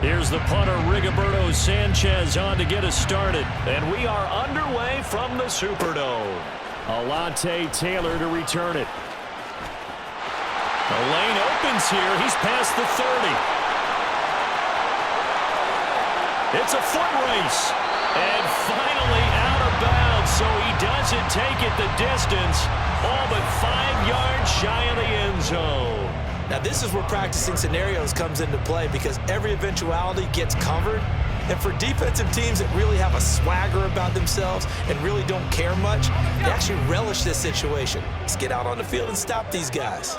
Here's the punter, Rigoberto Sanchez, on to get us started. And we are underway from the Superdome. Alante Taylor to return it. The lane opens here. He's past the 30. It's a foot race. And finally out of bounds, so he doesn't take it the distance. All but 5 yards shy of the end zone. Now this is where practicing scenarios comes into play because every eventuality gets covered. And for defensive teams that really have a swagger about themselves and really don't care much, they actually relish this situation. Let's get out on the field and stop these guys.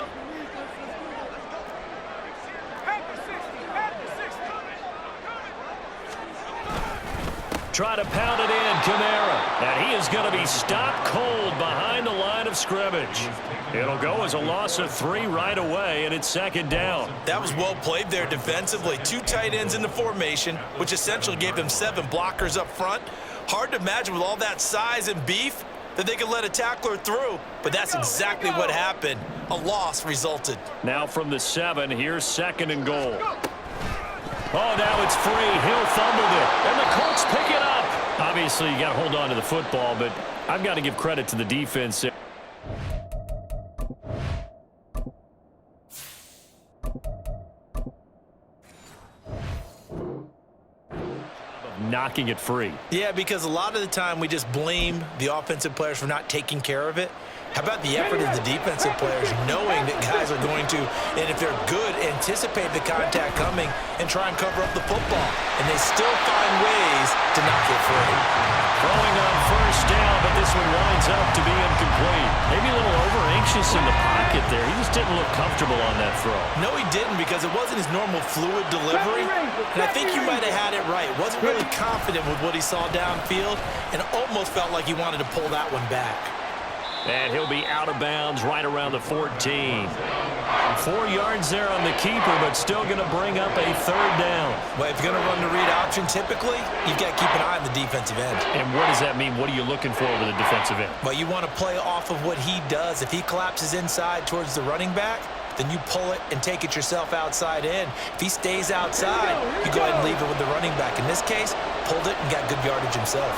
Try to pound it in, Kamara. And he is going to be stopped cold behind the line of scrimmage. It'll go as a loss of 3 right away, and it's second down. That was well played there defensively. 2 tight ends in the formation, which essentially gave them 7 blockers up front. Hard to imagine with all that size and beef that they could let a tackler through, but that's exactly what happened. A loss resulted. Now from the 7, here's second and goal. Oh, now it's free. Hill fumbled it, and the Colts pick it up. Obviously, you got to hold on to the football, but I've got to give credit to the defense. Knocking it free. Yeah, because a lot of the time we just blame the offensive players for not taking care of it. How about the effort of the defensive players knowing that guys are going to, and if they're good, anticipate the contact coming and try and cover up the football. And they still find ways to knock it free. Throwing on first down, but this one winds up to be incomplete. Maybe a little over-anxious in the pocket there. He just didn't look comfortable on that throw. No, he didn't, because it wasn't his normal fluid delivery. And I think you might have had it right. Wasn't really confident with what he saw downfield and almost felt like he wanted to pull that one back. And he'll be out of bounds right around the 14. 4 yards there on the keeper, but still going to bring up a third down. Well, if you're going to run the read option, typically, you've got to keep an eye on the defensive end. And what does that mean? What are you looking for with a defensive end? Well, you want to play off of what he does. If he collapses inside towards the running back, then you pull it and take it yourself outside in. If he stays outside, you go ahead and leave it with the running back. In this case, pulled it and got good yardage himself.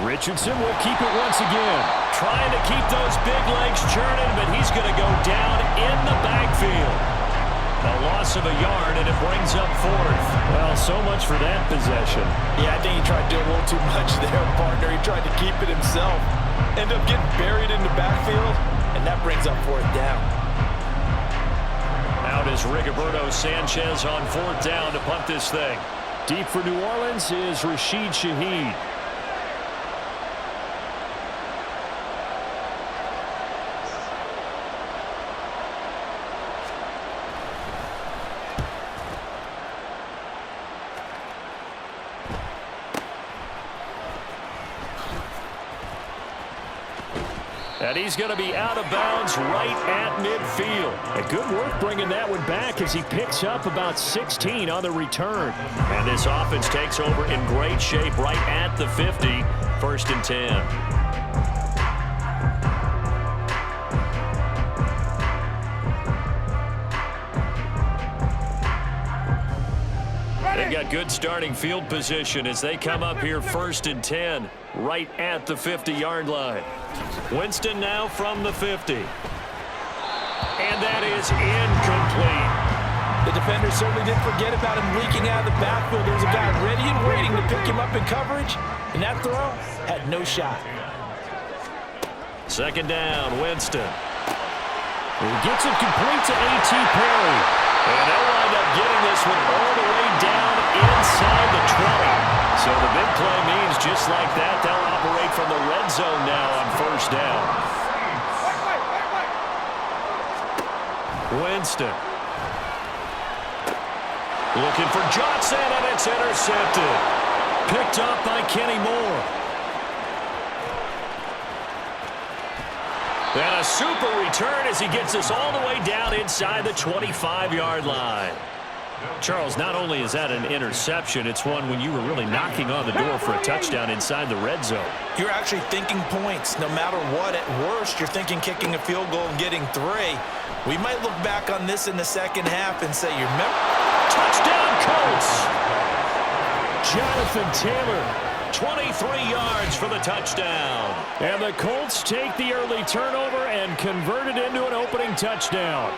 Richardson will keep it once again. Trying to keep those big legs churning, but he's going to go down in the backfield. A loss of a yard, and it brings up 4th. Well, so much for that possession. Yeah, I think he tried to do a little too much there, partner. He tried to keep it himself. Ended up getting buried in the backfield, and that brings up 4th down. Out is Rigoberto Sanchez on 4th down to punt this thing. Deep for New Orleans is Rashid Shaheed. And he's going to be out of bounds right at midfield. And good work bringing that one back as he picks up about 16 on the return. And this offense takes over in great shape right at the 50. 1st and 10. They've got good starting field position as they come up here 1st and 10 right at the 50-yard line. Winston now from the 50. And that is incomplete. The defender certainly didn't forget about him leaking out of the backfield. There was a guy ready and waiting to pick him up in coverage, and that throw had no shot. Second down, Winston. He gets it complete to A.T. Perry. And they'll wind up getting this one all the way down inside the 20. So the big play means just like that, they'll operate from the red zone now on 1st down. Winston. Looking for Johnson, and it's intercepted. Picked up by Kenny Moore. And a super return as he gets us all the way down inside the 25-yard line. Charles, not only is that an interception, it's one when you were really knocking on the door for a touchdown inside the red zone. You're actually thinking points. No matter what, at worst, you're thinking kicking a field goal and getting 3. We might look back on this in the second half and say, you remember? Touchdown, Colts! Jonathan Taylor, 23 yards for the touchdown. And the Colts take the early turnover and convert it into an opening touchdown.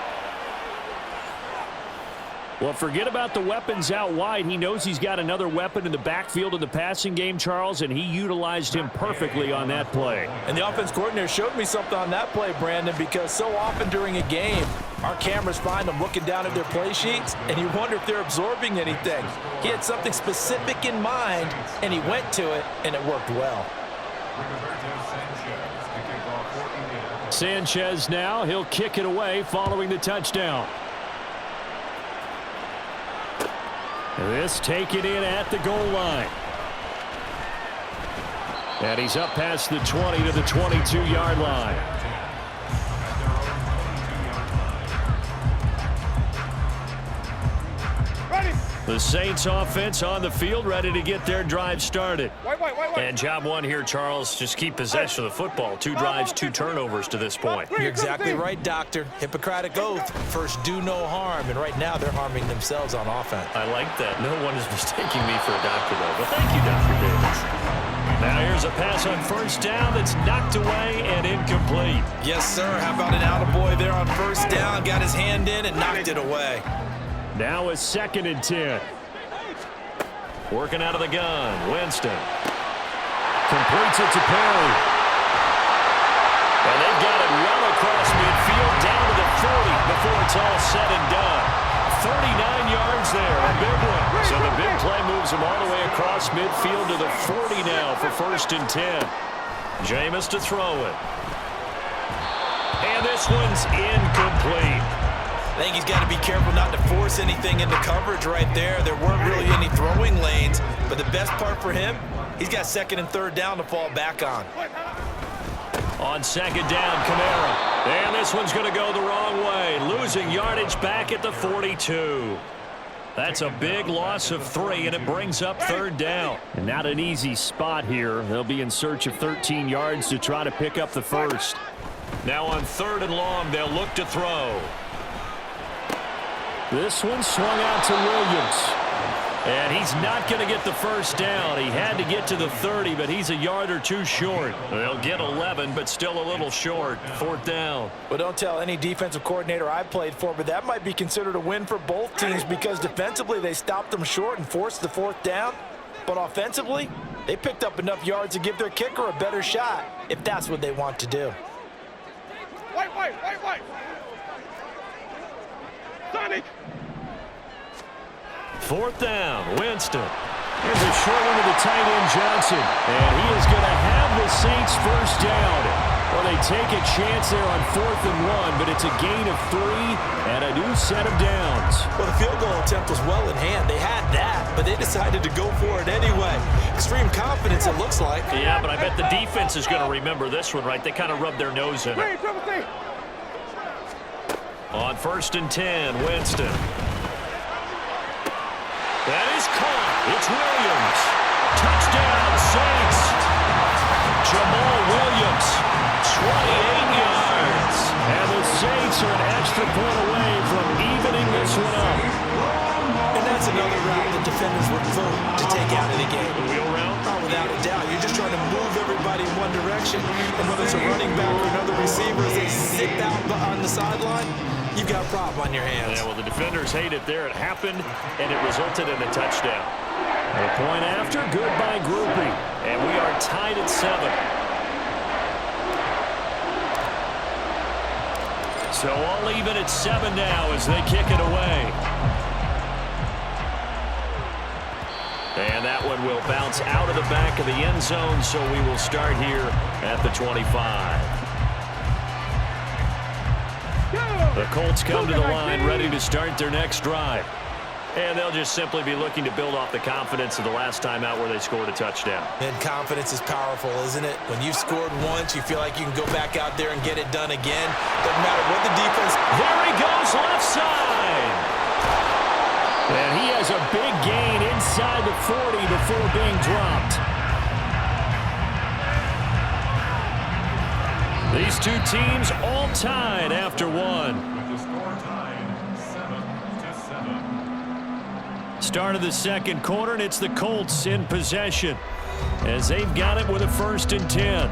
Well, forget about the weapons out wide. He knows he's got another weapon in the backfield in the passing game, Charles, and he utilized him perfectly on that play. And the offense coordinator showed me something on that play, Brandon, because so often during a game, our cameras find them looking down at their play sheets, and you wonder if they're absorbing anything. He had something specific in mind, and he went to it, and it worked well. Sanchez now, he'll kick it away following the touchdown. This taken in at the goal line. And he's up past the 20 to the 22-yard line. The Saints offense on the field, ready to get their drive started. And job one here, Charles, just keep possession of the football. 2 drives, 2 turnovers to this point. You're exactly right, Doctor. Hippocratic oath. First, do no harm. And right now, they're harming themselves on offense. I like that. No one is mistaking me for a doctor, though. But thank you, Dr. Davis. Now here's a pass on first down that's knocked away and incomplete. Yes, sir. How about an attaboy there on first down? Got his hand in and knocked it away. Now a 2nd and 10. Working out of the gun. Winston. Completes it to Perry. And they've got it well across midfield down to the 40 before it's all said and done. 39 yards there, a big one. So the big play moves him all the way across midfield to the 40 now for 1st and 10. Jameis to throw it. And this one's incomplete. I think he's got to be careful not to force anything into coverage right there. There weren't really any throwing lanes, but the best part for him, he's got 2nd and 3rd down to fall back on. On 2nd down, Kamara. And this one's going to go the wrong way. Losing yardage back at the 42. That's a big loss of 3, and it brings up 3rd down. And not an easy spot here. They'll be in search of 13 yards to try to pick up the first. Now on 3rd and long, they'll look to throw. This one swung out to Williams. And he's not going to get the first down. He had to get to the 30, but he's a yard or 2 short. They'll get 11, but still a little short. 4th down. Well, don't tell any defensive coordinator I played for, but that might be considered a win for both teams because defensively they stopped them short and forced the 4th down. But offensively, they picked up enough yards to give their kicker a better shot if that's what they want to do. Wait. Sonic. 4th down, Winston. Here's a short one to the tight end, Johnson. And he is going to have the Saints first down. Well, they take a chance there on 4th and 1, but it's a gain of 3 and a new set of downs. Well, the field goal attempt was well in hand. They had that, but they decided to go for it anyway. Extreme confidence, it looks like. Yeah, but I bet the defense is going to remember this one, right? They kind of rubbed their nose in it. On 1st and 10, Winston. That is caught. It's Williams. Touchdown, Saints. Jamal Williams, 28 yards. And the Saints are an extra point away from evening this one up. And that's another route the defenders would vote to take out of the game. The wheel route? Oh, without a doubt. You're just trying to move everybody in one direction. And whether it's a running back or another receiver, as they sit out on the sideline, you've got a problem on your hands. Yeah, well, the defenders hate it there. It happened, and it resulted in a touchdown. A point after, good by grouping. And we are tied at 7. So all even at 7 now as they kick it away. And that one will bounce out of the back of the end zone, so we will start here at the 25. The Colts come to the line ready to start their next drive. And they'll just simply be looking to build off the confidence of the last time out where they scored a touchdown. And confidence is powerful, isn't it? When you've scored once, you feel like you can go back out there and get it done again. Doesn't matter what the defense. There he goes, left side. has a big gain inside the 40 before being dropped. These two teams all tied after one. With the score tied 7-7. Start of the second quarter, and it's the Colts in possession as they've got it with a 1st and 10.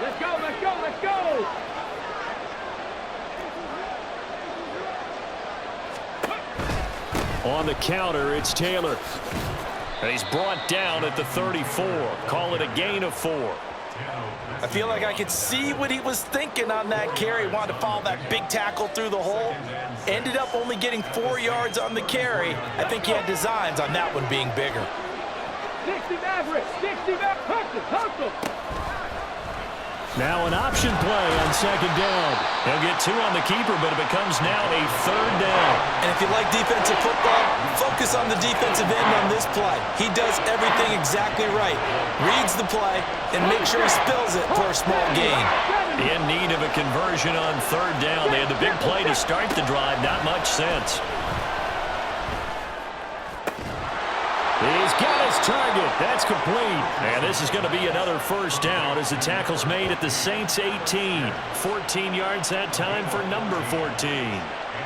Let's go, let's go, let's go! On the counter, it's Taylor. And he's brought down at the 34. Call it a gain of 4. I feel like I could see what he was thinking on that carry. Wanted to follow that big tackle through the hole. Ended up only getting 4 yards on the carry. I think he had designs on that one being bigger. 60 Maverick, 60 Maverick, hustle! Now an option play on 2nd down. He'll get 2 on the keeper, but it becomes now a 3rd down. And if you like defensive football, focus on the defensive end on this play. He does everything exactly right. Reads the play and makes sure he spills it for a small gain. In need of a conversion on 3rd down. They had the big play to start the drive. Not much sense. He's got his target. That's complete. And this is going to be another 1st down as the tackle's made at the Saints' 18. 14 yards that time for number 14.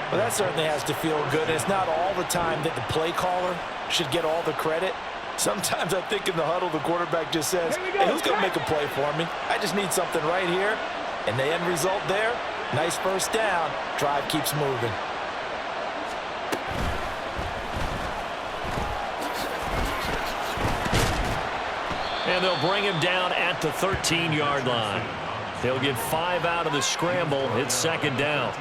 Well, that certainly has to feel good. It's not all the time that the play caller should get all the credit. Sometimes I think in the huddle, the quarterback just says, hey, who's going to make a play for me? I just need something right here. And the end result there, nice 1st down. Drive keeps moving. And they'll bring him down at the 13-yard line. They'll get 5 out of the scramble. It's 2nd down.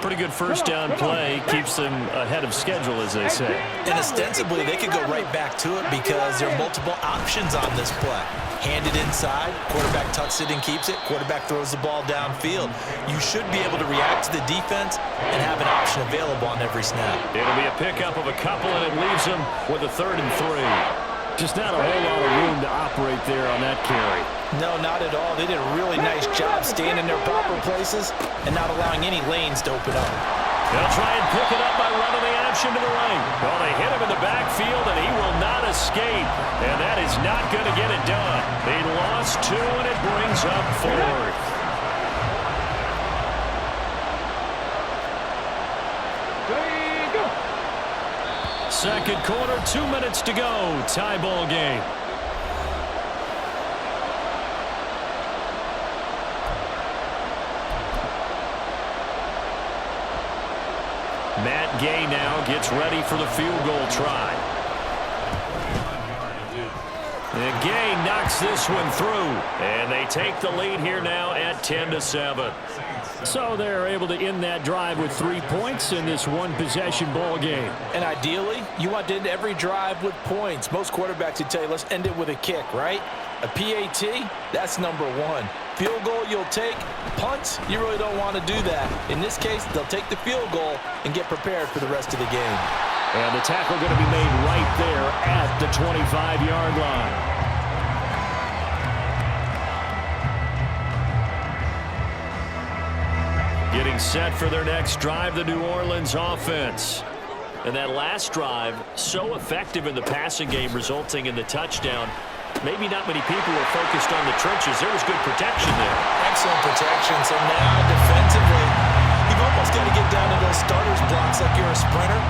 Pretty good 1st down play. Keeps them ahead of schedule, as they say. And ostensibly, they could go right back to it because there are multiple options on this play. Hand it inside, quarterback tucks it and keeps it, quarterback throws the ball downfield. You should be able to react to the defense and have an option available on every snap. It'll be a pickup of a couple, and it leaves them with a 3rd and 3. Just not a whole lot of room to operate there on that carry. No, not at all. They did a really nice job staying in their proper places and not allowing any lanes to open up. They'll try and pick it up by running the option to the right. Well, they hit him in the backfield, and he will not escape. And that is not going to get it done. They lost 2, and it brings up 4th. Second quarter, 2 minutes to go. Tie ball game. Matt Gay now gets ready for the field goal try. And Gay knocks this one through. And they take the lead here now at 10-7. So they're able to end that drive with 3 points in this one-possession ball game. And ideally, you want to end every drive with points. Most quarterbacks would tell you, let's end it with a kick, right? A PAT, that's number 1. Field goal you'll take. Punts, you really don't want to do that. In this case, they'll take the field goal and get prepared for the rest of the game. And the tackle going to be made right there at the 25-yard line. Getting set for their next drive, the New Orleans offense. And that last drive, so effective in the passing game, resulting in the touchdown. Maybe not many people were focused on the trenches. There was good protection there. Excellent protection. So now, defensively, you've almost got to get down to those starters blocks like you're a sprinter.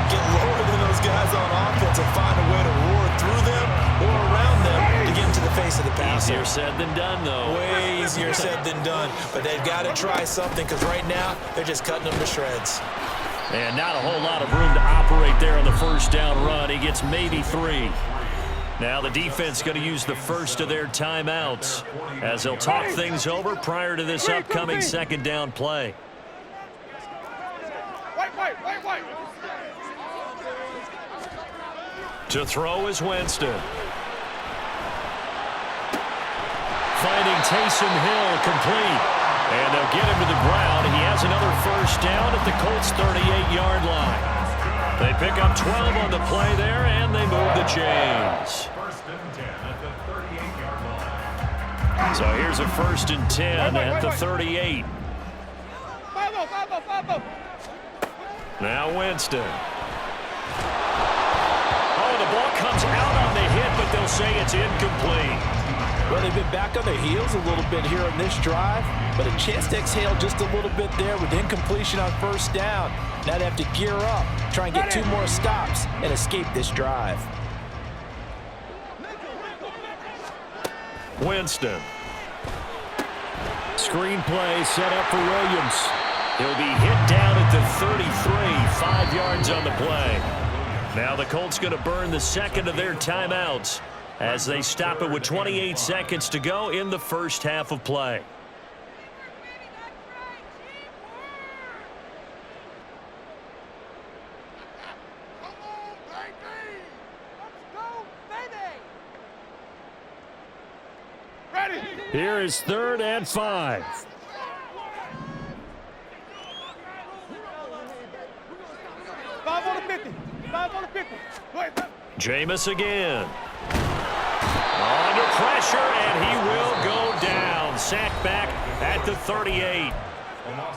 Get lower than those guys on offense and find a way to roar through them or around them to get into the face of the passer. Easier said than done, though. Way easier said than done. But they've got to try something because right now they're just cutting them to shreds. And not a whole lot of room to operate there on the 1st down run. He gets maybe 3. Now the defense going to use the first of their timeouts as they'll talk things over prior to this upcoming 2nd down play. Wait. To throw is Winston. Finding Taysom Hill complete. And they'll get him to the ground. He has another 1st down at the Colts' 38-yard line. They pick up 12 on the play there, and they move the chains. First and 10 at the 38-yard line. So here's a 1st and 10 at the 38. Now Winston. Oh, the ball comes out on the hit, but they'll say it's incomplete. Well, they've been back on their heels a little bit here on this drive, but a chance to exhale just a little bit there with incompletion on 1st down. Now they have to gear up, try and get 2 more stops, and escape this drive. Winston. Screen play set up for Williams. He'll be hit down at the 33, 5 yards on the play. Now the Colts going to burn the second of their timeouts as they stop it with 28 seconds to go in the first half of play. Here is 3rd and 5. Jameis again. Under pressure, and he will go down. Sacked back at the 38.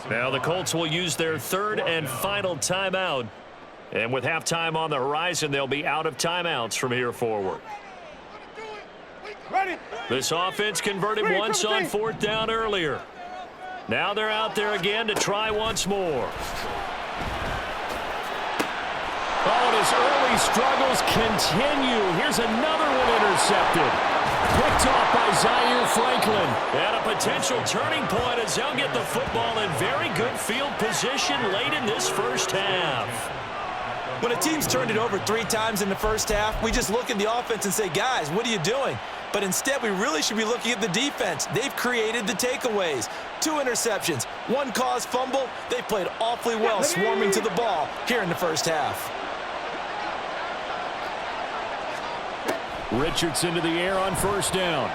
Now the Colts will use their 3rd and final timeout. And with halftime on the horizon, they'll be out of timeouts from here forward. This offense converted once on 4th down earlier. Now they're out there again to try once more. Oh, and his early struggles continue. Here's another one intercepted. Picked off by Zaire Franklin. And a potential turning point as they'll get the football in very good field position late in this first half. When a team's turned it over 3 times in the first half, we just look at the offense and say, guys, what are you doing? But instead, we really should be looking at the defense. They've created the takeaways. 2 interceptions, 1 caused fumble. They played awfully well swarming to the ball here in the first half. Richardson to the air on 1st down.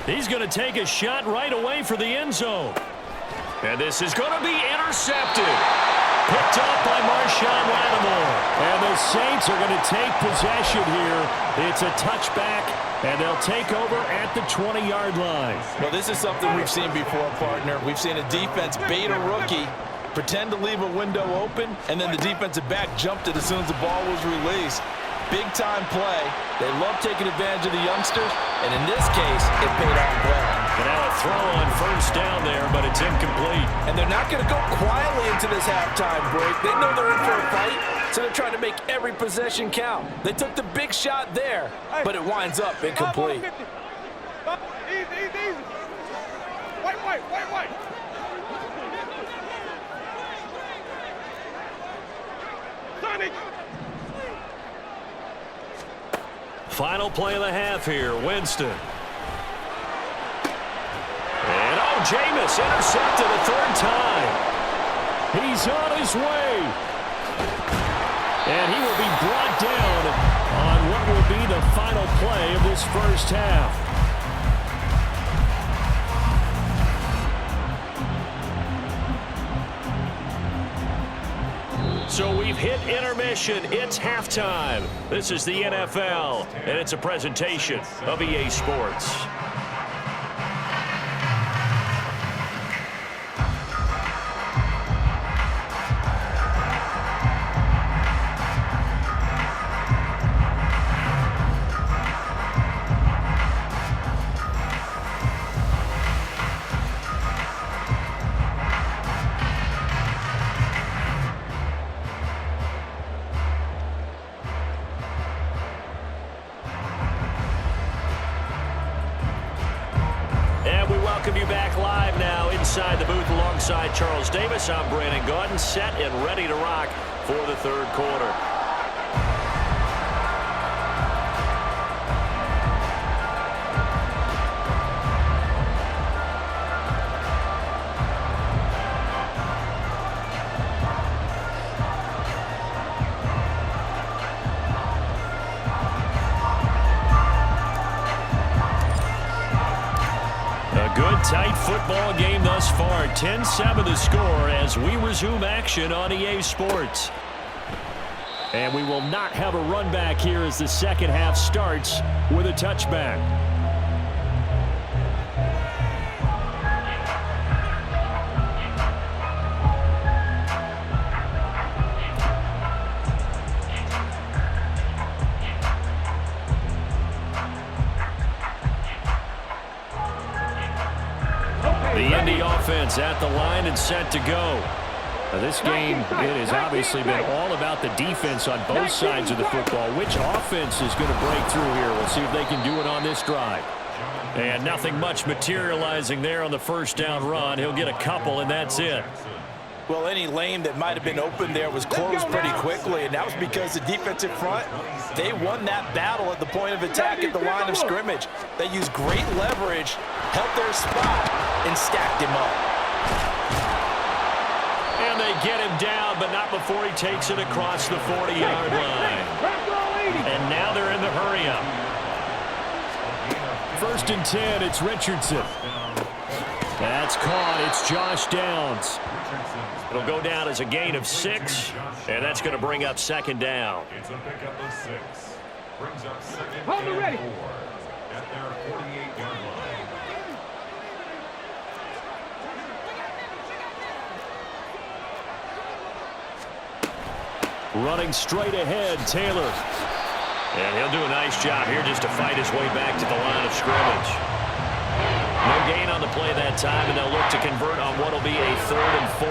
He's going to take a shot right away for the end zone. And this is going to be intercepted. Picked off by Marshawn Lattimore. And the Saints are going to take possession here. It's a touchback, and they'll take over at the 20-yard line. Well, this is something we've seen before, partner. We've seen a defense bait a rookie, pretend to leave a window open, and then the defensive back jumped it as soon as the ball was released. Big-time play. They love taking advantage of the youngsters, and in this case, it paid off well. And now a throw on 1st down there, but it's incomplete. And they're not going to go quietly into this halftime break. They know they're in for a fight, so they're trying to make every possession count. They took the big shot there, but it winds up incomplete. Easy. Wait. Sonic. Final play of the half here, Winston. And Jameis intercepted a 3rd time. He's on his way. And he will be brought down on what will be the final play of this first half. So we've hit intermission. It's halftime. This is the NFL, and it's a presentation of EA Sports. Welcome you back live now inside the booth alongside Charles Davis. I'm Brandon Gaudin, set and ready to rock for the 3rd quarter. Good tight football game thus far. 10-7 the score as we resume action on EA Sports. And we will not have a run back here as the second half starts with a touchback. The Indy offense at the line and set to go. Now this game, it has obviously been all about the defense on both sides of the football. Which offense is going to break through here? We'll see if they can do it on this drive. And nothing much materializing there on the first down run. He'll get a couple, and that's it. Well, any lane that might have been open there was closed pretty quickly, and that was because the defensive front, they won that battle at the point of attack at the line of scrimmage. They used great leverage, held their spot, and stacked him up. And they get him down, but not before he takes it across the 40-yard line. And now they're in the hurry-up. 1st and 10, it's Richardson. That's caught. It's Josh Downs. It'll go down as a gain of 6, and that's going to bring up second down. It's a pickup of 6. Brings up second Hold it ready. 4 at their 48-yard line. Running straight ahead, Taylor. And he'll do a nice job here just to fight his way back to the line of scrimmage. No gain on the play that time, and they'll look to convert on what will be a 3rd and 4.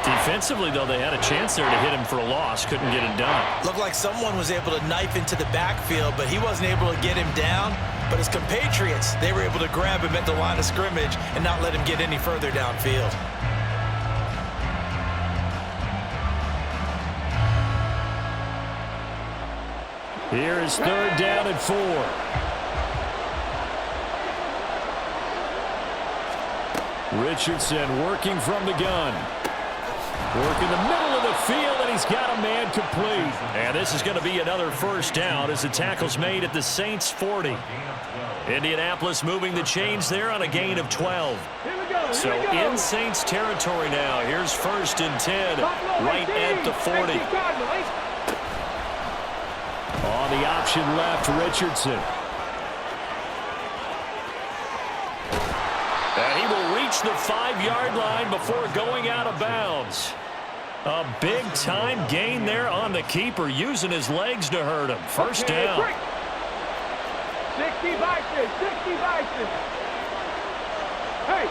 Defensively, though, they had a chance there to hit him for a loss. Couldn't get it done. Looked like someone was able to knife into the backfield, but he wasn't able to get him down. But his compatriots, they were able to grab him at the line of scrimmage and not let him get any further downfield. Here is 3rd down and 4. Richardson working from the gun. Working the middle of the field, and he's got a man complete. And this is going to be another first down as the tackle's made at the Saints' 40. Indianapolis moving the chains there on a gain of 12. So in Saints territory now. Here's 1st and 10 right at the 40. On the option left, Richardson. And he will reach the 5-yard line before going out of bounds. A big-time gain there on the keeper, using his legs to hurt him. First down. 60 Vikings, 60 Vikings. Hey,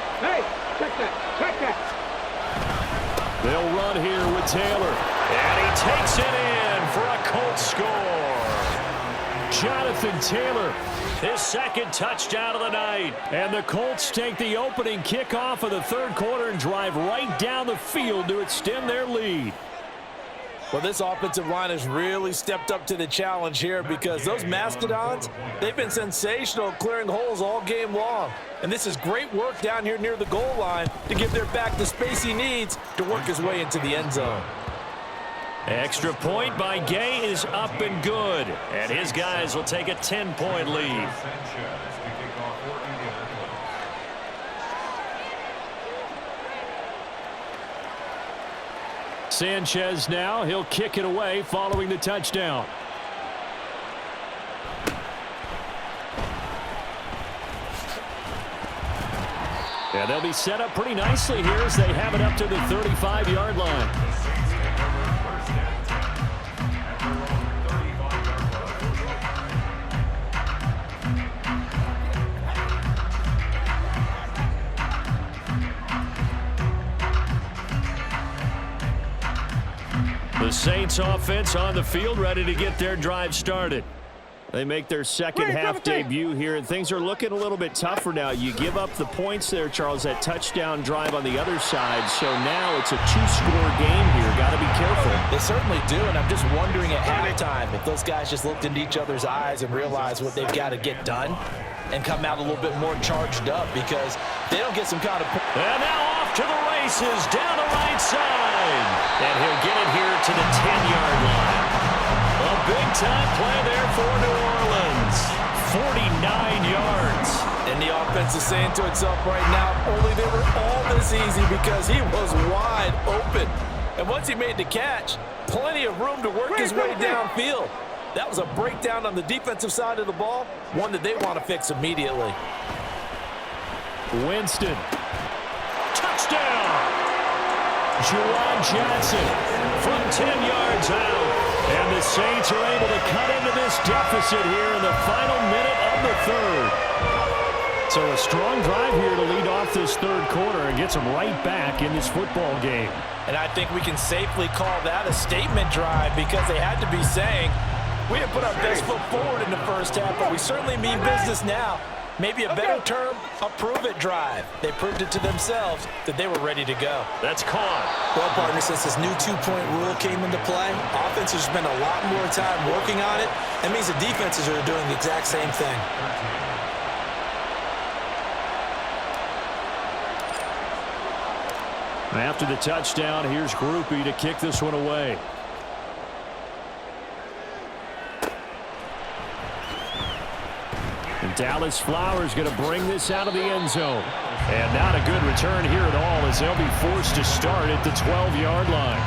check that. They'll run here with Taylor. And he takes it in for a Colts score. Jonathan Taylor, his 2nd touchdown of the night. And the Colts take the opening kickoff of the 3rd quarter and drive right down the field to extend their lead. Well, this offensive line has really stepped up to the challenge here because those Mastodons, they've been sensational clearing holes all game long. And this is great work down here near the goal line to give their back the space he needs to work his way into the end zone. Extra point by Gay is up and good. And his guys will take a 10-point lead. Sanchez now, he'll kick it away following the touchdown. Yeah, they'll be set up pretty nicely here as they have it up to the 35-yard line. The Saints offense on the field, ready to get their drive started. They make their second half debut here, and things are looking a little bit tougher now. You give up the points there, Charles, that touchdown drive on the other side. So now it's a 2-score game here. Got to be careful. They certainly do, and I'm just wondering at halftime if those guys just looked into each other's eyes and realized what they've got to get done and come out a little bit more charged up, because they don't get some kind of... And now off to the races down the right side. And he'll get it here to the 10-yard line. A big-time play there for New Orleans. 49 yards. And the offense is saying to itself right now, only they were all this easy because he was wide open. And once he made the catch, plenty of room to work his way downfield. That was a breakdown on the defensive side of the ball, one that they want to fix immediately. Winston. Touchdown! Juwan Johnson from 10 yards out. And the Saints are able to cut into this deficit here in the final minute of the third. So a strong drive here to lead off this third quarter and gets them right back in this football game. And I think we can safely call that a statement drive because they had to be saying, we have put our best foot forward in the first half, but we certainly mean business now. Maybe a better term, a prove-it drive. They proved it to themselves that they were ready to go. That's caught. Well, partner, since this new two-point rule came into play, offenses spend a lot more time working on it. That means the defenses are doing the exact same thing. After the touchdown, here's Groupie to kick this one away. And Dallas Flowers going to bring this out of the end zone. And not a good return here at all as they'll be forced to start at the 12-yard line.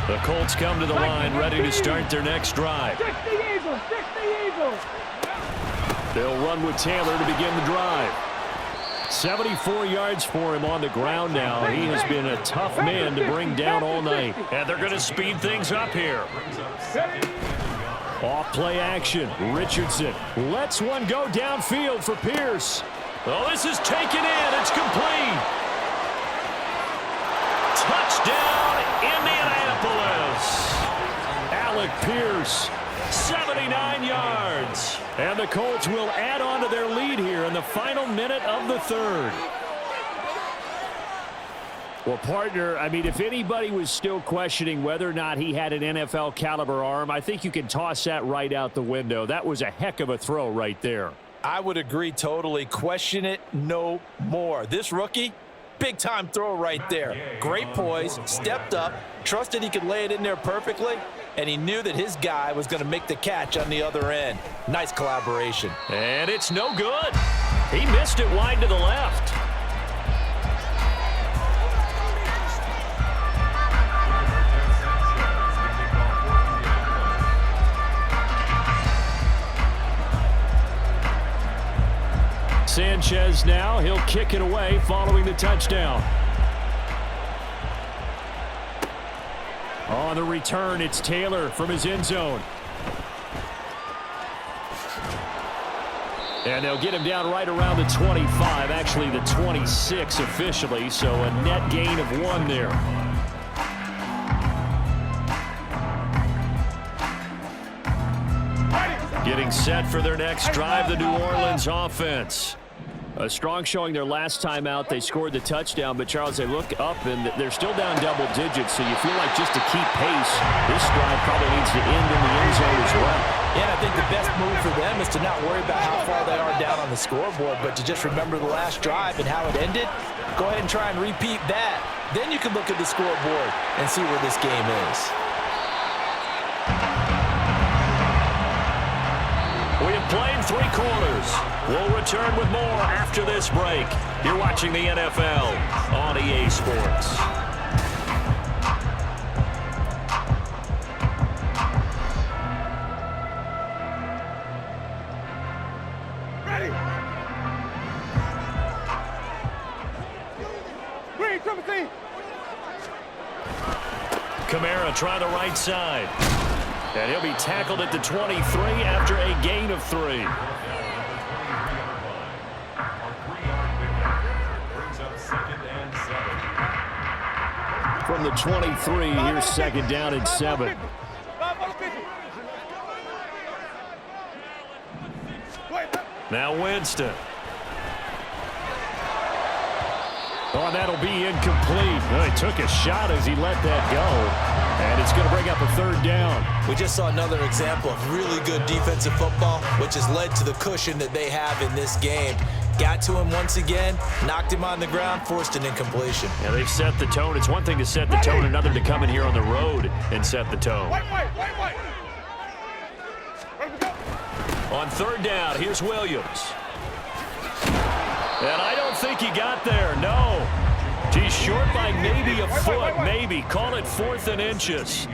The Colts come to the line ready to start their next drive. They'll run with Taylor to begin the drive. 74 yards for him on the ground now. He has been a tough man to bring down all night. And they're going to speed things up here. Off play action. Richardson lets one go downfield for Pierce. Oh, this is taken in. It's complete. Touchdown, Indianapolis. Alec Pierce, 79 yards. And the Colts will add on to their lead here in the final minute of the third. Well, partner, I mean, if anybody was still questioning whether or not he had an NFL caliber arm, I think you can toss that right out the window. That was a heck of a throw right there. I would agree totally. Question it no more. This rookie, big time throw right there. Great poise, stepped up, trusted he could lay it in there perfectly, and he knew that his guy was going to make the catch on the other end. Nice collaboration. And it's no good. He missed it wide to the left. Sanchez now, he'll kick it away following the touchdown. On the return, it's Taylor from his end zone. And they'll get him down right around the 25, actually the 26 officially, so a net gain of 1 there. Getting set for their next drive, the New Orleans offense. A strong showing their last time out. They scored the touchdown, but Charles, they look up and they're still down double digits, so you feel like just to keep pace, this drive probably needs to end in the end zone as well. Yeah, and I think the best move for them is to not worry about how far they are down on the scoreboard, but to just remember the last drive and how it ended. Go ahead and try and repeat that. Then you can look at the scoreboard and see where this game is. We have played 3 quarters. We'll return with more after this break. You're watching the NFL on EA Sports. Ready? Green, 17. Kamara trying the right side. And he'll be tackled at the 23 after a gain of 3. From the 23, here's second down and 7. Now Winston. Oh, and that'll be incomplete. Well, he took a shot as he let that go. And it's going to bring up a third down. We just saw another example of really good defensive football, which has led to the cushion that they have in this game. Got to him once again, knocked him on the ground, forced an incompletion. Yeah, they've set the tone. It's one thing to set the tone, another to come in here on the road and set the tone. On third down, here's Williams. And I don't think he got there, no. He's short by maybe a foot, maybe. Call it 4th and inches.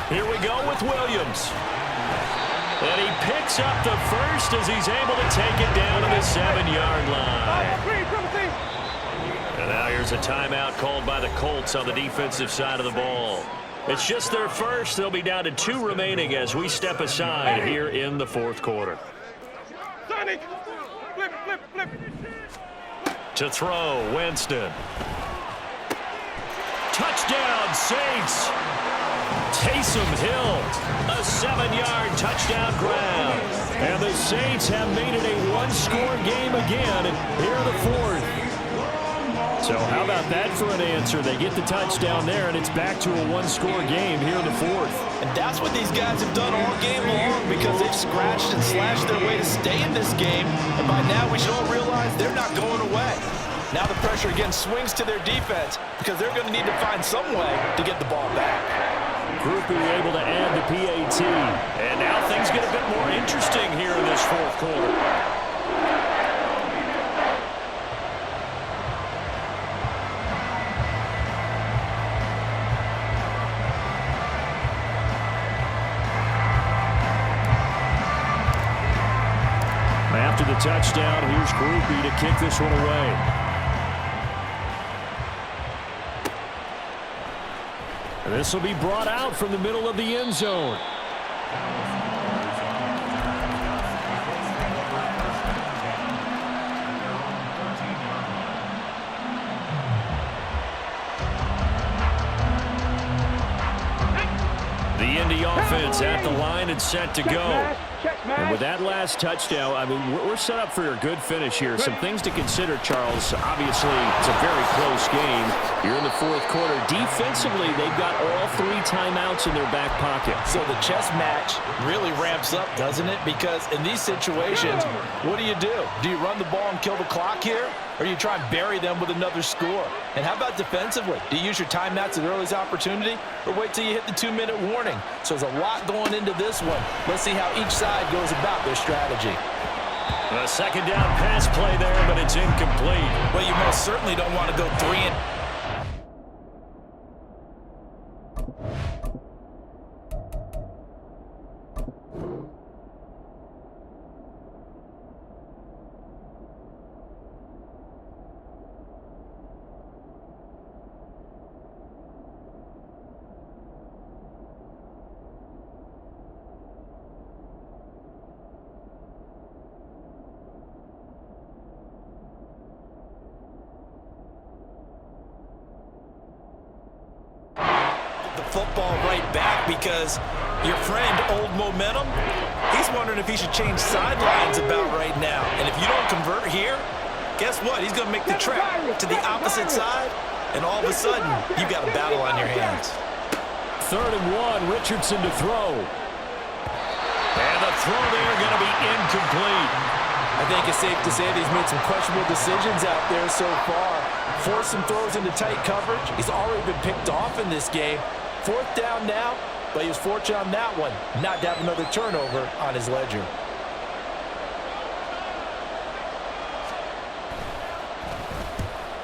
Here we go with Williams. And he picks up the first as he's able to take it down to the 7-yard line. And now here's a timeout called by the Colts on the defensive side of the ball. It's just their first. They'll be down to 2 remaining as we step aside here in the 4th quarter. To throw, Winston. Touchdown, Saints. Taysom Hill, a 7-yard touchdown grab. And the Saints have made it a 1-score game again here in the 4th. So how about that for an answer? They get the touchdown there, and it's back to a 1-score game here in the 4th. And that's what these guys have done all game long because they've scratched and slashed their way to stay in this game. And by now we should all realize they're not going away. Now the pressure again swings to their defense because they're going to need to find some way to get the ball back. Groupie able to add the PAT. And now things get a bit more interesting here in this 4th quarter. After the touchdown, here's Groupie to kick this one away. And this will be brought out from the middle of the end zone. The Indy offense at the line and set to go. And with that last touchdown, I mean, we're set up for a good finish here. Some things to consider, Charles. Obviously, it's a very close game. You're in the 4th quarter. Defensively, they've got all 3 timeouts in their back pocket. So the chess match really ramps up, doesn't it? Because in these situations, what do? Do you run the ball and kill the clock here? Or you try and bury them with another score? And how about defensively? Do you use your timeouts at earliest opportunity? Or wait till you hit the 2-minute warning? So there's a lot going into this one. Let's see how each side goes about their strategy. A 2nd down pass play there, but it's incomplete. Well, you most certainly don't want to go 3 and... football right back because your friend, Old Momentum, he's wondering if he should change sidelines about right now. And if you don't convert here, guess what? He's going to make the trek to the opposite side, and all of a sudden, you've got a battle on your hands. 3rd and 1, Richardson to throw. And the throw there going to be incomplete. I think it's safe to say that he's made some questionable decisions out there so far. Forced some throws into tight coverage. He's already been picked off in this game. 4th down now, but he was fortunate on that one not to have another turnover on his ledger.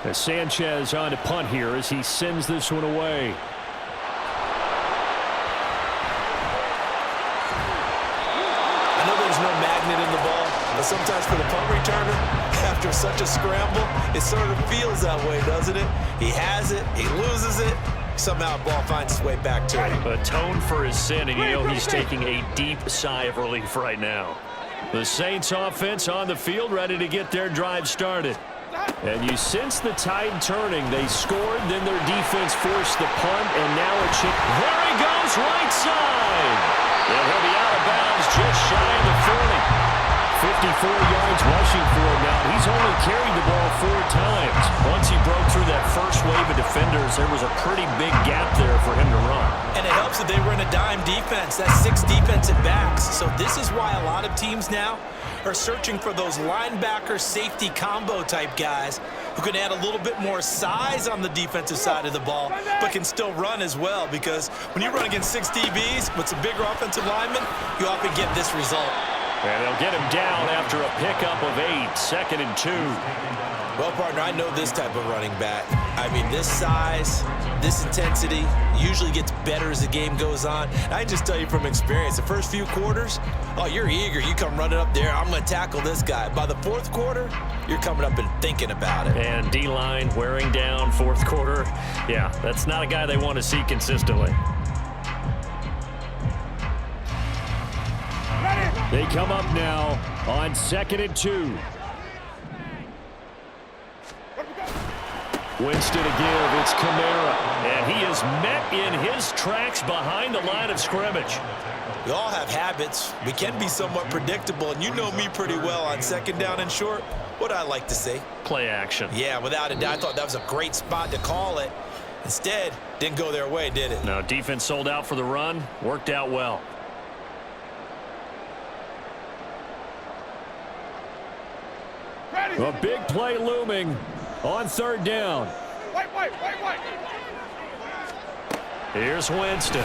As Sanchez on to punt here as he sends this one away. I know there's no magnet in the ball, but sometimes for the punt returner, after such a scramble, it sort of feels that way, doesn't it? He has it, he loses it. Somehow the ball finds its way back to him. Atone for his sin, and you know he's taking a deep sigh of relief right now. The Saints offense on the field ready to get their drive started. And you sense the tide turning. They scored, then their defense forced the punt, and now a chip. There he goes, right side. And he'll be out of bounds just shy of the 40. 54 yards rushing for him now. He's only carried the ball 4 times. Once he broke through that first wave of defenders, there was a pretty big gap there for him to run. And it helps that they were in a dime defense. That's 6 defensive backs. So this is why a lot of teams now are searching for those linebacker safety combo type guys who can add a little bit more size on the defensive side of the ball, but can still run as well, because when you run against 6 DBs with some bigger offensive linemen, you often get this result. And they'll get him down after a pickup of 8, 2nd and 2. Well, partner, I know this type of running back. I mean, this size, this intensity usually gets better as the game goes on. And I just tell you from experience, the first few quarters, oh, you're eager. You come running up there, I'm going to tackle this guy. By the fourth quarter, you're coming up and thinking about it. And D-line wearing down fourth quarter. Yeah, that's not a guy they want to see consistently. They come up now on 2nd and 2. Winston to give. It's Kamara. And he is met in his tracks behind the line of scrimmage. We all have habits. We can be somewhat predictable, and you know me pretty well on 2nd down and short. What I like to say? Play action. Yeah, without a doubt, I thought that was a great spot to call it. Instead, didn't go their way, did it? No, defense sold out for the run. Worked out well. A big play looming on 3rd down. White. Here's Winston.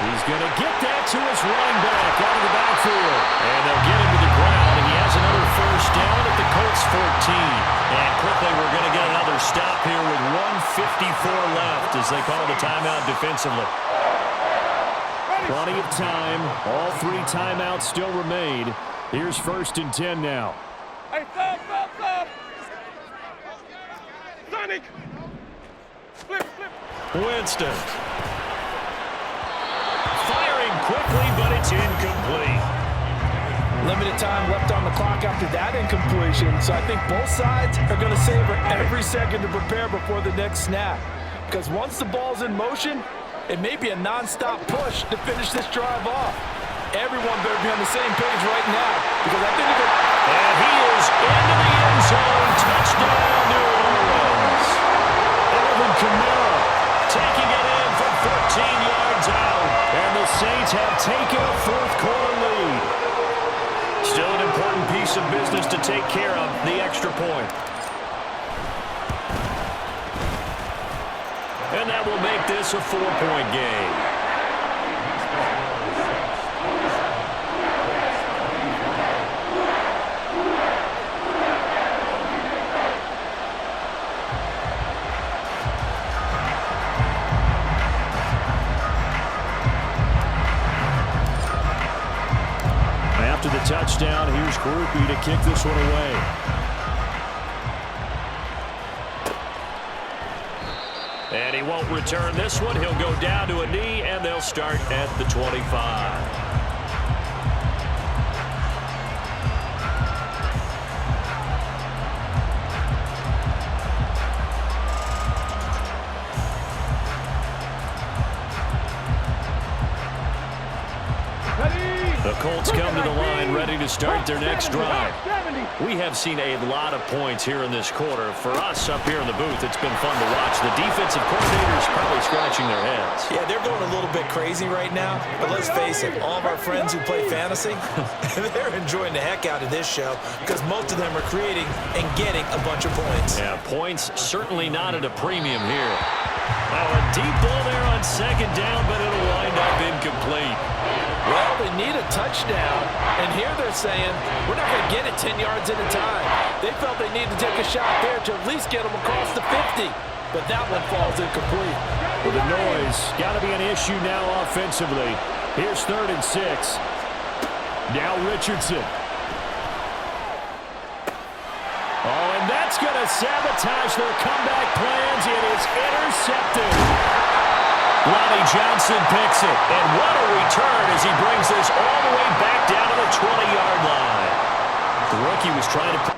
He's going to get that to his running back out of the backfield. And they'll get him to the ground, and he has another 1st down at the Colts 14. And quickly we're going to get another stop here with 1:54 left as they call the timeout defensively. Plenty of time. All 3 timeouts still remain. Here's 1st and 10 now. Hey, stop. Sonic. Flip. Winston. Firing quickly, but it's incomplete. Limited time left on the clock after that incompletion, so I think both sides are going to savor every second to prepare before the next snap. Because once the ball's in motion, it may be a non-stop push to finish this drive off. Everyone better be on the same page right now, because I think if it... And he is into the end zone. Touchdown, New Orleans. Alvin Kamara taking it in from 14 yards out. And the Saints have taken a 4th quarter lead. Still an important piece of business to take care of, the extra point. And that will make this a 4-point game. After the touchdown, here's Groupie to kick this one away. And he won't return this one. He'll go down to a knee, and they'll start at the 25. The Colts come to the line ready to start their next drive. We have seen a lot of points here in this quarter. For us up here in the booth, it's been fun to watch. The defensive coordinators probably scratching their heads. Yeah, they're going a little bit crazy right now. But let's face it, all of our friends who play fantasy, they're enjoying the heck out of this show because most of them are creating and getting a bunch of points. Yeah, points certainly not at a premium here. Now a deep ball there on 2nd down, but it'll wind up incomplete. Well, they need a touchdown, and here they're saying, we're not going to get it 10 yards at a time. They felt they needed to take a shot there to at least get them across the 50, but that one falls incomplete. With the noise, got to be an issue now offensively. Here's 3rd and 6. Now Richardson. Oh, and that's going to sabotage their comeback plans. It is intercepted. Ronnie Johnson picks it, and what a return as he brings this all the way back down to the 20-yard line. The rookie was trying to...